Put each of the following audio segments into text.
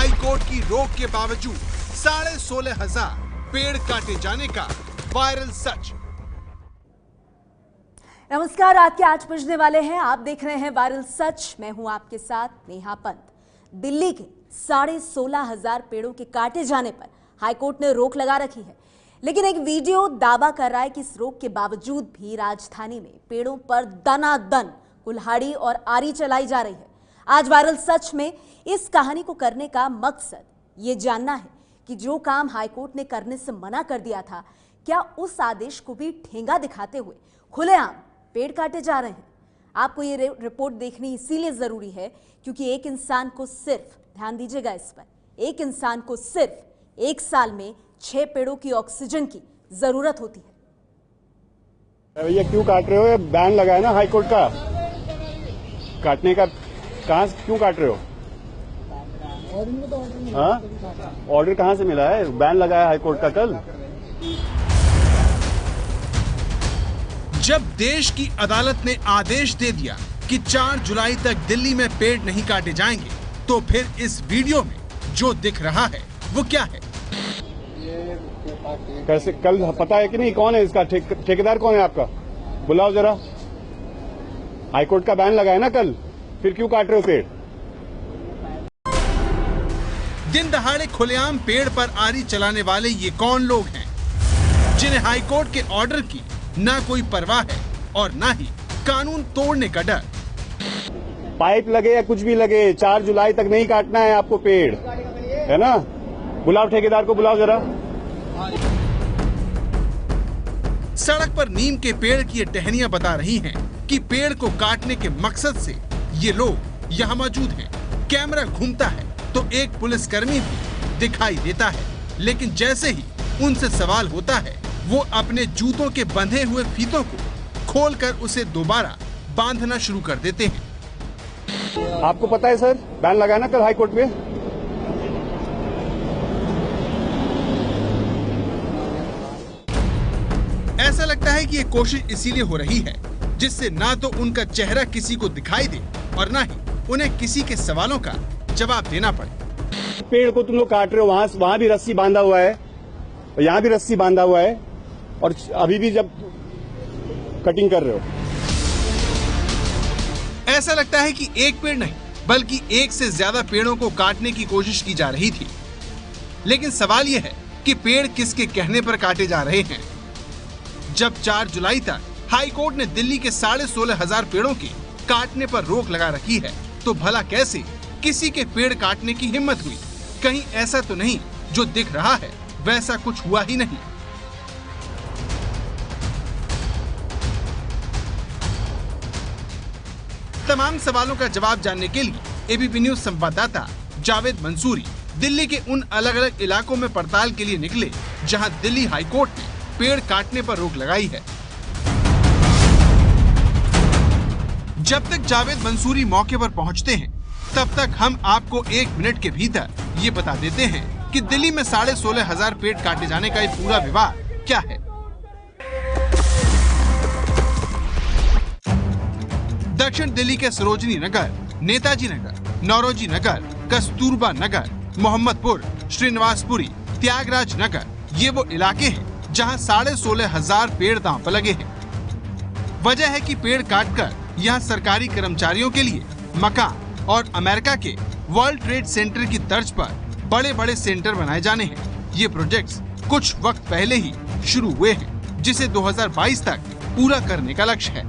High court की रोक के बावजूद 16,500 पेड़ काटे जाने का वायरल सच। नमस्कार, रात के 8 बजने वाले हैं। आप देख रहे हैं वायरल सच। मैं हूं आपके साथ नेहा पंत। दिल्ली के 16,500 पेड़ों के काटे जाने पर हाईकोर्ट ने रोक लगा रखी है, लेकिन एक वीडियो दावा कर रहा है कि इस रोक के बावजूद भी राजधानी में पेड़ों पर दनादन कुल्हाड़ी और आरी चलाई जा रही है। आज वायरल सच में इस कहानी को करने का मकसद ये जानना है कि जो काम हाईकोर्ट ने करने से मना कर दिया था, क्या उस आदेश को भी ठेंगा दिखाते हुए खुलेआम पेड़ काटे जा रहे हैं। आपको ये रिपोर्ट देखनी इसीलिए जरूरी है क्योंकि एक इंसान को सिर्फ, ध्यान दीजिएगा इस पर, एक इंसान को सिर्फ 1 साल में 6 पेड़ों की ऑक्सीजन की जरूरत होती है। भैया क्यों काट रहे हो? ये बैन लगा है ना हाई कोर्ट का काटने का। कहाँ क्यों काट रहे हो? हाँ, ऑर्डर कहाँ से मिला है? बैन लगा है हाई कोर्ट का कल। जब देश की अदालत ने आदेश दे दिया कि 4 जुलाई तक दिल्ली में पेड़ नहीं काटे जाएंगे, तो फिर इस वीडियो में जो दिख रहा है वो क्या है? कैसे कल पता है कि नहीं? कौन है इसका ठेकेदार? कौन है आपका? बुलाओ जरा। हाईकोर्ट का बैन लगा है ना कल, फिर क्यों काट रहे हो पेड़? दिन दहाड़े खुलेआम पेड़ पर आरी चलाने वाले ये कौन लोग हैं जिन्हें हाईकोर्ट के ऑर्डर की ना कोई परवाह है और ना ही कानून तोड़ने का डर? पाइप लगे या कुछ भी लगे, 4 जुलाई तक नहीं काटना है आपको पेड़, है ना? बुलाओ ठेकेदार को, बुलाओ जरा। सड़क पर नीम के पेड़ की ये टहनियां बता रही हैं कि पेड़ को काटने के मकसद से ये लोग यहाँ मौजूद हैं। कैमरा घूमता है तो एक पुलिसकर्मी भी दिखाई देता है, लेकिन जैसे ही उनसे सवाल होता है, वो अपने जूतों के बंधे हुए फीतों को खोलकर उसे दोबारा बांधना शुरू कर देते हैं। आपको पता है सर, बैन लगा ना कल हाई कोर्ट में? ऐसा लगता है कि ये कोशिश इसीलिए हो रही है जिससे ना तो उनका चेहरा किसी को दिखाई दे और ना ही उन्हें किसी के सवालों का जवाब देना पड़े। पेड़ को तुम लोग काट रहे हो, वहाँ भी रस्सी बांधा हुआ है, यहाँ भी रस्सी बांधा हुआ है, और अभी भी जब कटिंग कर रहे हो। ऐसा लगता है कि एक पेड़ नहीं बल्कि एक से ज्यादा पेड़ों को काटने की कोशिश की जा रही थी, लेकिन सवाल यह है कि पेड़ किसके कहने पर काटे जा रहे हैं। जब 4 जुलाई तक हाई कोर्ट ने दिल्ली के 16,500 पेड़ों के काटने पर रोक लगा रखी है, तो भला कैसे किसी के पेड़ काटने की हिम्मत हुई? कहीं ऐसा तो नहीं जो दिख रहा है वैसा कुछ हुआ ही नहीं। तमाम सवालों का जवाब जानने के लिए एबीपी न्यूज संवाददाता जावेद मंसूरी दिल्ली के उन अलग अलग इलाकों में पड़ताल के लिए निकले जहां दिल्ली हाई कोर्ट ने पेड़ काटने पर रोक लगाई है। जब तक जावेद मंसूरी मौके पर पहुंचते हैं, तब तक हम आपको 1 मिनट के भीतर ये बता देते हैं कि दिल्ली में 16,500 पेड़ काटे जाने का ये पूरा विवाद क्या है। दक्षिण दिल्ली के सरोजनी नगर, नेताजी नगर, नौरोजी नगर, कस्तूरबा नगर, मोहम्मदपुर, श्रीनिवासपुरी, त्यागराज नगर, ये वो इलाके हैं जहां 16,500 पेड़ दांव पर लगे हैं। वजह है कि पेड़ काटकर यहाँ सरकारी कर्मचारियों के लिए मकान और अमेरिका के वर्ल्ड ट्रेड सेंटर की तर्ज पर बड़े बड़े सेंटर बनाए जाने हैं। ये प्रोजेक्ट्स कुछ वक्त पहले ही शुरू हुए हैं, जिसे 2022 तक पूरा करने का लक्ष्य है।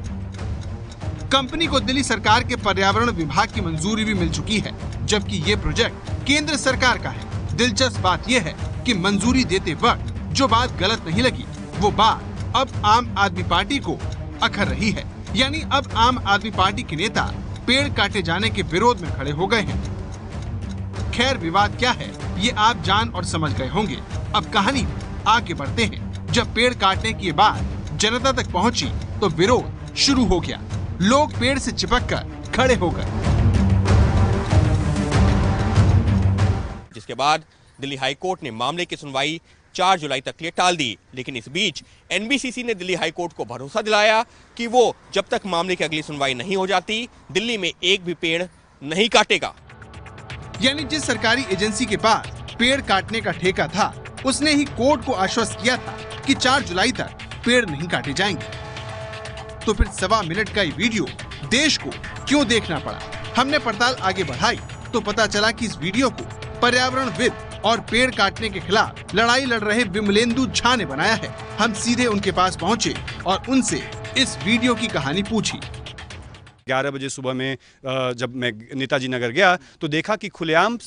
कंपनी को दिल्ली सरकार के पर्यावरण विभाग की मंजूरी भी मिल चुकी है, जबकि ये प्रोजेक्ट केंद्र सरकार का है। दिलचस्प बात यह है कि मंजूरी देते वक्त जो बात गलत नहीं लगी, वो बात अब आम आदमी पार्टी को अखर रही है। यानी अब आम आदमी पार्टी के नेता पेड़ काटे जाने के विरोध में खड़े हो गए हैं। खैर, विवाद क्या है ये आप जान और समझ गए होंगे। अब कहानी आगे बढ़ते हैं। जब पेड़ काटने की बात जनता तक पहुंची, तो विरोध शुरू हो गया। लोग पेड़ से चिपककर खड़े हो गए, जिसके बाद दिल्ली हाई कोर्ट ने मामले की सुनवाई 4 जुलाई तक के लिए टाल दी। लेकिन इस बीच एनबीसीसी ने दिल्ली हाई कोर्ट को भरोसा दिलाया कि वो जब तक मामले की अगली सुनवाई नहीं हो जाती, दिल्ली में एक भी पेड़ नहीं काटेगा। यानी जिस सरकारी एजेंसी के पास पेड़ काटने का ठेका था, उसने ही कोर्ट को आश्वस्त किया था कि 4 जुलाई तक पेड़ नहीं काटे जाएंगे। तो फिर 1.25 मिनट का ये वीडियो देश को क्यों देखना पड़ा? हमने पड़ताल आगे बढ़ाई तो पता चला कि इस वीडियो को पर्यावरणविद और पेड़ काटने के खिलाफ लड़ाई लड़ रहे विमलेंदु झा ने बनाया है। हम सीधे उनके पास पहुंचे और उनसे इस वीडियो की कहानी पूछी। 11 बजे सुबह में जब मैं नेताजी नगर गया तो देखा कि खुलेआम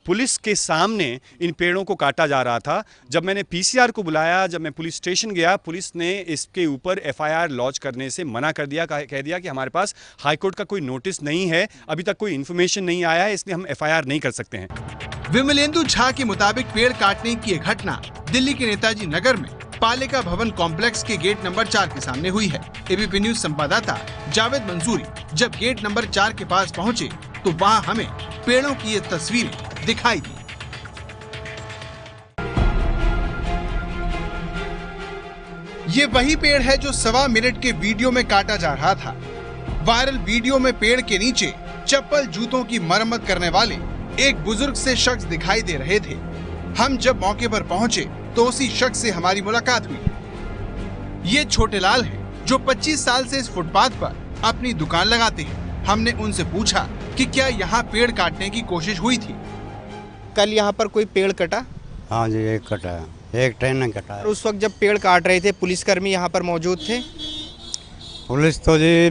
पुलिस के सामने इन पेड़ों को काटा जा रहा था। जब मैंने पीसीआर को बुलाया, जब मैं पुलिस स्टेशन गया, पुलिस ने इसके ऊपर एफआईआर लॉन्च करने से मना कर दिया, कह दिया कि हमारे पास हाईकोर्ट का कोई नोटिस नहीं है, अभी तक कोई इन्फॉर्मेशन नहीं आया है, इसलिए हम एफआईआर नहीं कर सकते हैं। विमलेंदु झा के मुताबिक पेड़ काटने की यह घटना दिल्ली के नेताजी नगर में पालिका भवन कॉम्प्लेक्स के गेट नंबर 4 के सामने हुई है। एबीपी न्यूज संवाददाता जावेद मंसूरी जब गेट नंबर 4 के पास पहुंचे तो वहां हमें पेड़ों की ये तस्वीरें दिखाई दी। ये वही पेड़ है जो 1.25 मिनट के वीडियो में काटा जा रहा था। वायरल वीडियो में पेड़ के नीचे चप्पल जूतों की मरम्मत करने वाले एक बुजुर्ग से शख्स दिखाई दे रहे थे। हम जब मौके पर पहुंचे तो उसी शख्स से हमारी मुलाकात हुई। ये छोटे लाल हैं जो 25 साल से इस फुटपाथ पर अपनी दुकान लगाते हैं। हमने उनसे पूछा कि क्या यहाँ पेड़ काटने की कोशिश हुई थी। कल यहाँ पर कोई पेड़ कटा? हाँ जी, एक कटा है, एक ट्रेन ने कटा है। उस वक्त जब पेड़ काट रहे थे पुलिसकर्मी यहाँ पर मौजूद थे? पुलिस तो जी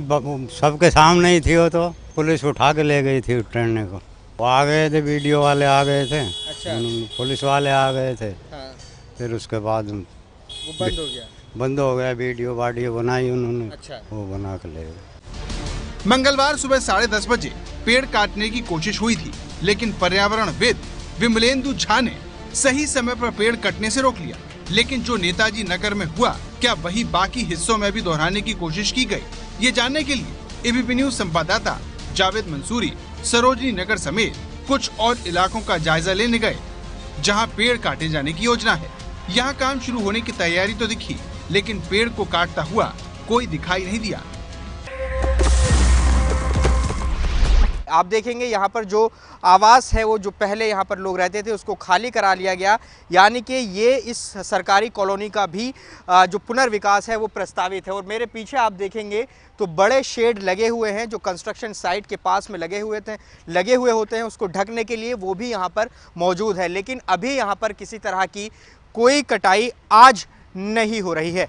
सबके सामने ही थी, वो तो पुलिस उठा के ले गई थी ट्रेन को। वो आ गए थे, वीडियो वाले आ गए थे। अच्छा। पुलिस वाले आ गए थे। हाँ। फिर उसके बाद वो बंद हो गया? बंद हो गया, वीडियो बनाई उन्होंने। अच्छा। वो बना के ले गए। मंगलवार सुबह 10:30 बजे पेड़ काटने की कोशिश हुई थी, लेकिन पर्यावरणविद विमलेंदु झा ने सही समय पर पेड़ कटने से रोक लिया। लेकिन जो नेताजी नगर में हुआ, क्या वही बाकी हिस्सों में भी दोहराने की कोशिश की गई? ये जानने के लिए एबीपी न्यूज संवाददाता जावेद मंसूरी सरोजनी नगर समेत कुछ और इलाकों का जायजा लेने गए, जहां पेड़ काटे जाने की योजना है। यहाँ काम शुरू होने की तैयारी तो दिखी, लेकिन पेड़ को काटता हुआ कोई दिखाई नहीं दिया। आप देखेंगे यहाँ पर जो आवास है वो जो पहले यहाँ पर लोग रहते थे उसको खाली करा लिया गया, यानी कि ये इस सरकारी कॉलोनी का भी जो पुनर्विकास है वो प्रस्तावित है। और मेरे पीछे आप देखेंगे तो बड़े शेड लगे हुए हैं जो कंस्ट्रक्शन साइट के पास में लगे हुए होते हैं, उसको ढकने के लिए वो भी यहाँ पर मौजूद है। लेकिन अभी यहाँ पर किसी तरह की कोई कटाई आज नहीं हो रही है।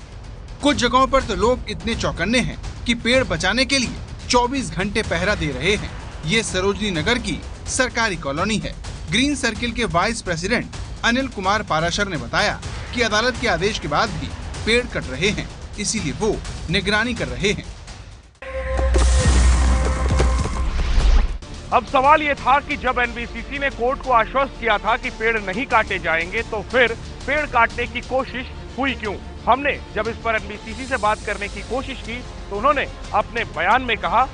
कुछ जगहों पर तो लोग इतने चौकन्ने हैं कि पेड़ बचाने के लिए 24 घंटे पहरा दे रहे हैं। ये सरोजनी नगर की सरकारी कॉलोनी है। ग्रीन सर्किल के वाइस प्रेसिडेंट अनिल कुमार पाराशर ने बताया कि अदालत के आदेश के बाद भी पेड़ कट रहे हैं, इसीलिए वो निगरानी कर रहे हैं। अब सवाल ये था कि जब एनबीसीसी ने कोर्ट को आश्वस्त किया था कि पेड़ नहीं काटे जाएंगे, तो फिर पेड़ काटने की कोशिश हुई क्यों? हमने जब इस पर एनबीसीसी से बात करने की कोशिश की तो उन्होंने अपने बयान में कहा,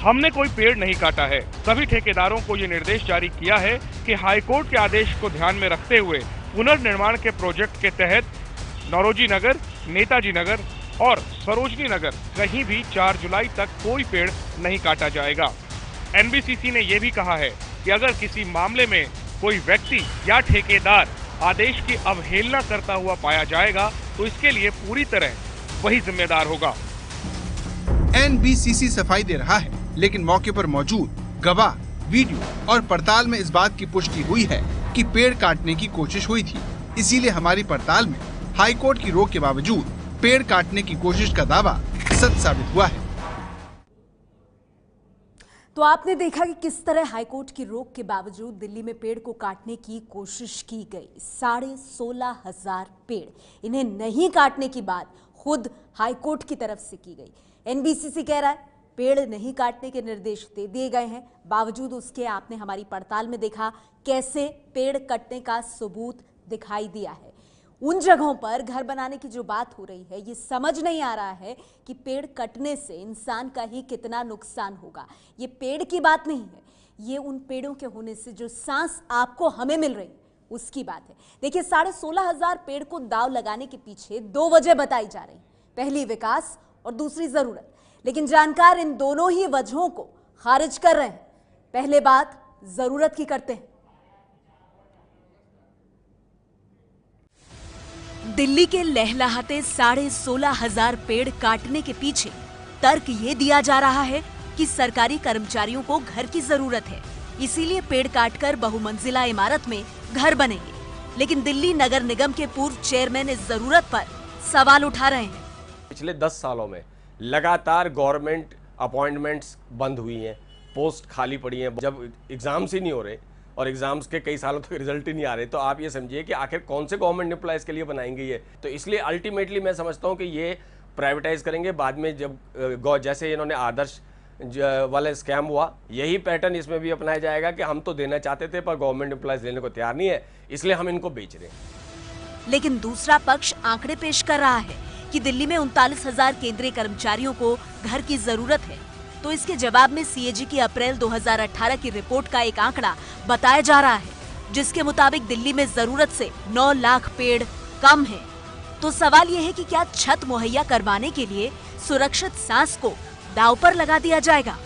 हमने कोई पेड़ नहीं काटा है। सभी ठेकेदारों को ये निर्देश जारी किया है कि हाईकोर्ट के आदेश को ध्यान में रखते हुए पुनर्निर्माण के प्रोजेक्ट के तहत नौरोजी नगर, नेताजी नगर और सरोजनी नगर कहीं भी 4 जुलाई तक कोई पेड़ नहीं काटा जाएगा। एनबीसीसी ने यह भी कहा है कि अगर किसी मामले में कोई व्यक्ति या ठेकेदार आदेश की अवहेलना करता हुआ पाया जाएगा तो इसके लिए पूरी तरह वही जिम्मेदार होगा। एनबीसीसी सफाई दे रहा है, लेकिन मौके पर मौजूद गवाह, वीडियो और पड़ताल में इस बात की पुष्टि हुई है कि पेड़ काटने की कोशिश हुई थी। इसीलिए हमारी पड़ताल में हाईकोर्ट की रोक के बावजूद पेड़ काटने की कोशिश का दावा सच साबित हुआ है। तो आपने देखा कि किस तरह हाईकोर्ट की रोक के बावजूद दिल्ली में पेड़ को काटने की कोशिश की गई। 16,500 पेड़, इन्हें नहीं काटने की बात खुद हाईकोर्ट की तरफ से की गई। एनबीसीसी कह रहा है पेड़ नहीं काटने के निर्देश दे दिए गए हैं, बावजूद उसके आपने हमारी पड़ताल में देखा कैसे पेड़ कटने का सबूत दिखाई दिया है। उन जगहों पर घर बनाने की जो बात हो रही है, ये समझ नहीं आ रहा है कि पेड़ कटने से इंसान का ही कितना नुकसान होगा। ये पेड़ की बात नहीं है, ये उन पेड़ों के होने से जो सांस आपको हमें मिल रही उसकी बात है। देखिए, 16,500 पेड़ को दाव लगाने के पीछे 2 वजह बताई जा रही, पहली विकास और दूसरी जरूरत। लेकिन जानकार इन दोनों ही वजहों को खारिज कर रहे हैं। पहले बात जरूरत की करते हैं। दिल्ली के लहलहाते 16,500 पेड़ काटने के पीछे तर्क ये दिया जा रहा है कि सरकारी कर्मचारियों को घर की जरूरत है, इसीलिए पेड़ काटकर बहुमंजिला इमारत में घर बनेंगे। लेकिन दिल्ली नगर निगम के पूर्व चेयरमैन इस जरूरत पर सवाल उठा रहे हैं। पिछले 10 सालों में लगातार गवर्नमेंट अपॉइंटमेंट्स बंद हुई हैं, पोस्ट खाली पड़ी हैं। जब एग्जाम्स ही नहीं हो रहे और एग्जाम्स के कई सालों तक रिजल्ट ही नहीं आ रहे, तो आप ये समझिए कि आखिर कौन से गवर्नमेंट एम्प्लॉयज के लिए बनाएंगे ये। तो इसलिए अल्टीमेटली मैं समझता हूँ कि ये प्राइवेटाइज करेंगे बाद में, जब जैसे इन्होंने आदर्श वाला स्कैम हुआ, यही पैटर्न इसमें भी अपनाया जाएगा कि हम तो देना चाहते थे पर गवर्नमेंट एम्प्लॉयज देने को तैयार नहीं है, इसलिए हम इनको बेच रहे हैं। लेकिन दूसरा पक्ष आंकड़े पेश कर रहा है कि दिल्ली में 39,000 केंद्रीय कर्मचारियों को घर की जरूरत है। तो इसके जवाब में सीएजी की अप्रैल 2018 की रिपोर्ट का एक आंकड़ा बताया जा रहा है, जिसके मुताबिक दिल्ली में जरूरत से 9 लाख पेड़ कम है। तो सवाल यह है कि क्या छत मुहैया करवाने के लिए सुरक्षित सांस को दांव पर लगा दिया जाएगा?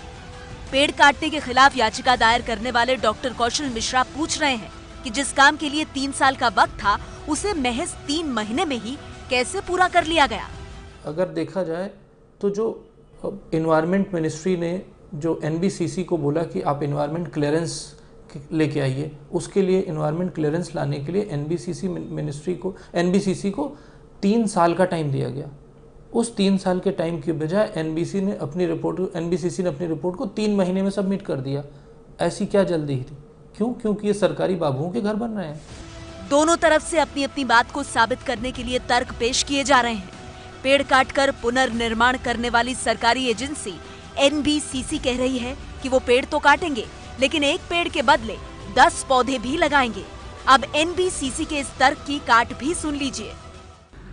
पेड़ काटने के खिलाफ याचिका दायर करने वाले डॉक्टर कौशल मिश्रा पूछ रहे हैं कि जिस काम के लिए 3 साल का वक्त था, उसे महज 3 महीने में ही कैसे पूरा कर लिया गया? अगर देखा जाए तो जो एनवायरनमेंट मिनिस्ट्री ने जो एनबीसीसी को बोला कि आप एनवायरनमेंट क्लियरेंस लेके आइए, उसके लिए एनवायरनमेंट क्लियरेंस लाने के लिए एनबीसीसी को 3 साल का टाइम दिया गया। उस 3 साल के टाइम के बजाय एनबीसीसी ने अपनी रिपोर्ट को 3 महीने में सबमिट कर दिया। ऐसी क्या जल्दी थी? क्यों? क्योंकि ये सरकारी बाबुओं के घर बन रहे हैं। दोनों तरफ से अपनी अपनी बात को साबित करने के लिए तर्क पेश किए जा रहे हैं। पेड़ काटकर पुनर्निर्माण करने वाली सरकारी एजेंसी एनबीसीसी कह रही है कि वो पेड़ तो काटेंगे, लेकिन एक पेड़ के बदले 10 पौधे भी लगाएंगे। अब एनबीसीसी के इस तर्क की काट भी सुन लीजिए।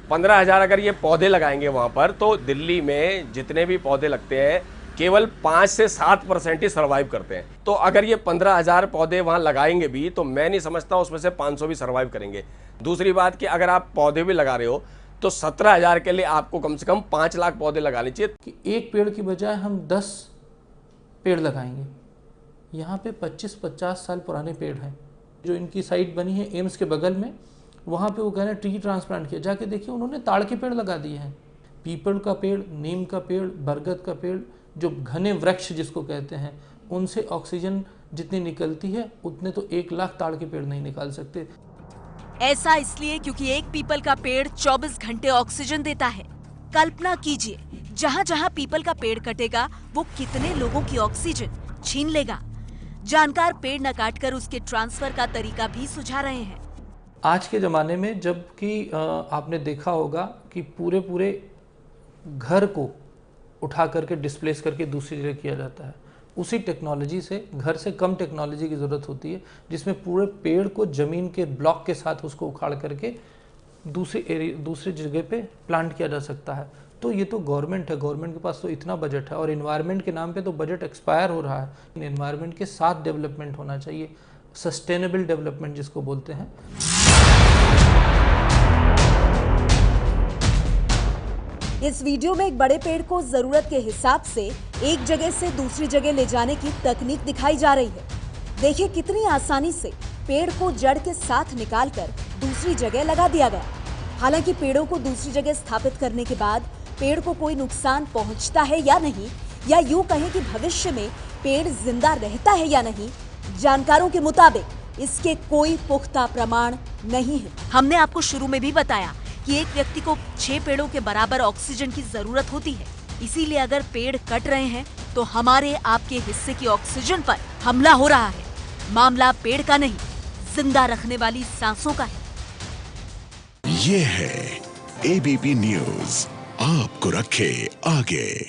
15,000 अगर ये पौधे लगाएंगे वहां पर, तो दिल्ली में जितने भी पौधे लगते हैं केवल 5 से 7% ही सर्वाइव करते हैं। तो अगर ये 15,000 पौधे वहां लगाएंगे भी, तो मैं नहीं समझता उसमें से 500 भी सर्वाइव करेंगे। दूसरी बात कि अगर आप पौधे भी लगा रहे हो तो 17,000 के लिए आपको कम से कम 5 लाख पौधे लगाने चाहिए। कि एक पेड़ की बजाय हम 10 पेड़ लगाएंगे। यहाँ पे 25-50 साल पुराने पेड़ हैं। जो इनकी साइट बनी है एम्स के बगल में, वहाँ पे वो कह रहे हैं ट्री ट्रांसप्लांट किया। जाके देखिए, उन्होंने ताड़ के पेड़ लगा दिए हैं। पीपल का पेड़, नीम का पेड़, बरगद का पेड़, जो घने वृक्ष जिसको कहते हैं, उनसे ऑक्सीजन जितनी निकलती है उतने तो 1 लाख ताड़ के पेड़ नहीं निकाल सकते। ऐसा इसलिए क्योंकि एक पीपल का पेड़ 24 घंटे ऑक्सीजन देता है। कल्पना कीजिए, जहाँ जहाँ पीपल का पेड़ कटेगा वो कितने लोगों की ऑक्सीजन छीन लेगा। जानकार पेड़ न काटकर उसके ट्रांसफर का तरीका भी सुझा रहे हैं। आज के ज़माने में जबकि आपने देखा होगा कि पूरे घर को उठा करके डिस्प्लेस करके दूसरी जगह किया जाता है, उसी टेक्नोलॉजी से घर से कम टेक्नोलॉजी की ज़रूरत होती है, जिसमें पूरे पेड़ को ज़मीन के ब्लॉक के साथ उसको उखाड़ करके दूसरी जगह पे प्लांट किया जा सकता है। तो ये तो गवर्नमेंट है, गवर्नमेंट के पास तो इतना बजट है, और एनवायरनमेंट के नाम पे तो बजट एक्सपायर हो रहा है। एनवायरनमेंट के साथ डेवलपमेंट होना चाहिए, सस्टेनेबल डेवलपमेंट जिसको बोलते हैं। इस वीडियो में एक बड़े पेड़ को जरूरत के हिसाब से एक जगह से दूसरी जगह ले जाने की तकनीक दिखाई जा रही है। देखिए कितनी आसानी से पेड़ को जड़ के साथ निकालकर दूसरी जगह लगा दिया गया। हालांकि पेड़ों को दूसरी जगह स्थापित करने के बाद पेड़ को कोई नुकसान पहुंचता है या नहीं, या यूं कहें कि भविष्य में पेड़ जिंदा रहता है या नहीं, जानकारों के मुताबिक इसके कोई पुख्ता प्रमाण नहीं है। हमने आपको शुरू में भी बताया कि एक व्यक्ति को 6 पेड़ों के बराबर ऑक्सीजन की जरूरत होती है। इसीलिए अगर पेड़ कट रहे हैं तो हमारे आपके हिस्से की ऑक्सीजन पर हमला हो रहा है। मामला पेड़ का नहीं, जिंदा रखने वाली सांसों का है। ये है एबीपी न्यूज़, आपको रखे आगे।